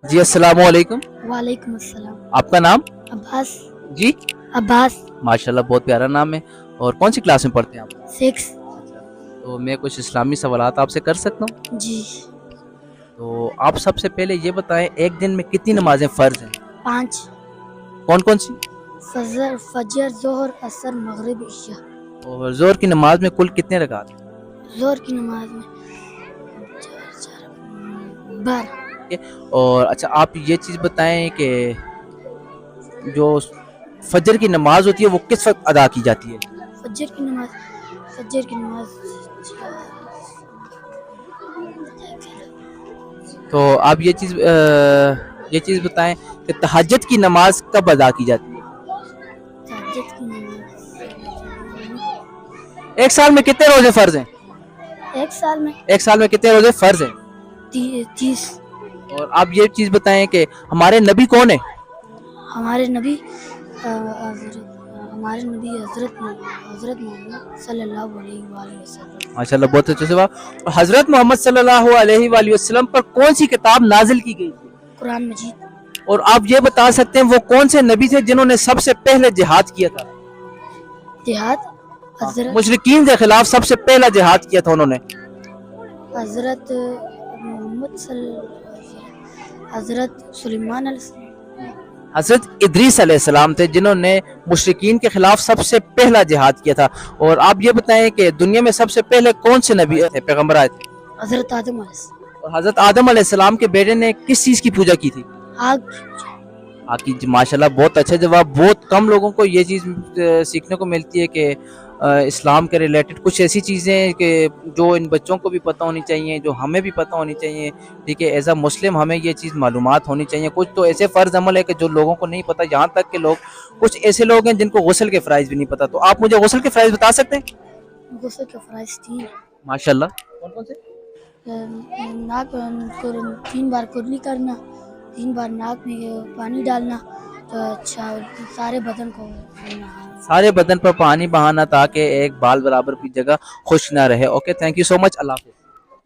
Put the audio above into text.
جی السلام علیکم. وعلیکم السلام. آپ کا نام؟ عباس. جی عباس. ماشاءاللہ بہت پیارا نام ہے. اور کون سی کلاس میں پڑھتے ہیں آپ؟ 6. تو میں کچھ اسلامی سوالات آپ سے کر سکتا ہوں؟ جی. تو آپ سب سے پہلے یہ بتائیں ایک دن میں کتنی نمازیں فرض ہیں؟ 5. کون کون سی؟ فجر ظہر عصر مغرب عشاء. اور ظہر کی نماز میں کل کتنے رکعت ہیں؟ ظہر کی نماز میں 12. اور اچھا آپ یہ چیز بتائیں کہ جو فجر کی نماز ہوتی ہے وہ کس وقت ادا کی جاتی ہے؟ فجر کی نماز تو آپ یہ چیز بتائیں کہ تہجد کی نماز کب ادا کی جاتی ہے؟ تہجد کی نماز ایک سال میں کتنے روزے فرض ہیں؟ ایک سال میں کتنے روزے فرض ہیں؟ 30. اور آپ یہ چیز بتائیں کہ ہمارے نبی کون ہیں؟ ہمارے نبی حضرت محمد صلی اللہ علیہ وآلہ وسلم. ماشاءاللہ بہت اچھے سے بات. حضرت محمد صلی اللہ علیہ وآلہ وسلم پر کون سی کتاب نازل کی گئی تھی؟ قرآن مجید. اور آپ یہ بتا سکتے ہیں وہ کون سے نبی تھے جنہوں نے سب سے پہلے جہاد کیا تھا؟ جہاد مشرکین کے خلاف سب سے پہلا جہاد کیا تھا انہوں نے؟ حضرت سلیمان علیہ السلام. حضرت ادریس علیہ السلام تھے جنہوں نے مشرکین کے خلاف سب سے پہلا جہاد کیا تھا. اور آپ یہ بتائیں کہ دنیا میں سب سے پہلے کون سے نبی تھے پیغمبر آئے تھے؟ حضرت آدم علیہ السلام. اور حضرت آدم علیہ السلام کے بیٹے نے کس چیز کی پوجا کی تھی؟ آگ. ماشاءاللہ بہت اچھا جواب. بہت کم لوگوں کو یہ چیز سیکھنے کو ملتی ہے کہ اسلام کے ریلیٹڈ کچھ ایسی چیزیں کہ جو ان بچوں کو بھی پتہ ہونی چاہیے, جو ہمیں بھی پتہ ہونی چاہیے. ٹھیک ہے, ایز اے مسلم ہمیں یہ چیز معلومات ہونی چاہیے. کچھ تو ایسے فرض عمل ہے کہ جو لوگوں کو نہیں پتہ, یہاں تک کہ کچھ ایسے لوگ ہیں جن کو غسل کے فرائض بھی نہیں پتہ. تو آپ مجھے غسل کے فرائض بتا سکتے ہیں؟ غسل کے فرائض 3. ماشاءاللہ. کون کون سے؟ ناک 3 بار کرلی کرنا, 3 بار ناک میں پانی ڈالنا, تو اچھا سارے بدن پر پانی بہانا تاکہ ایک بال برابر کی جگہ خشک نہ رہے. اوکے, تھینک یو سو مچ. اللہ حافظ.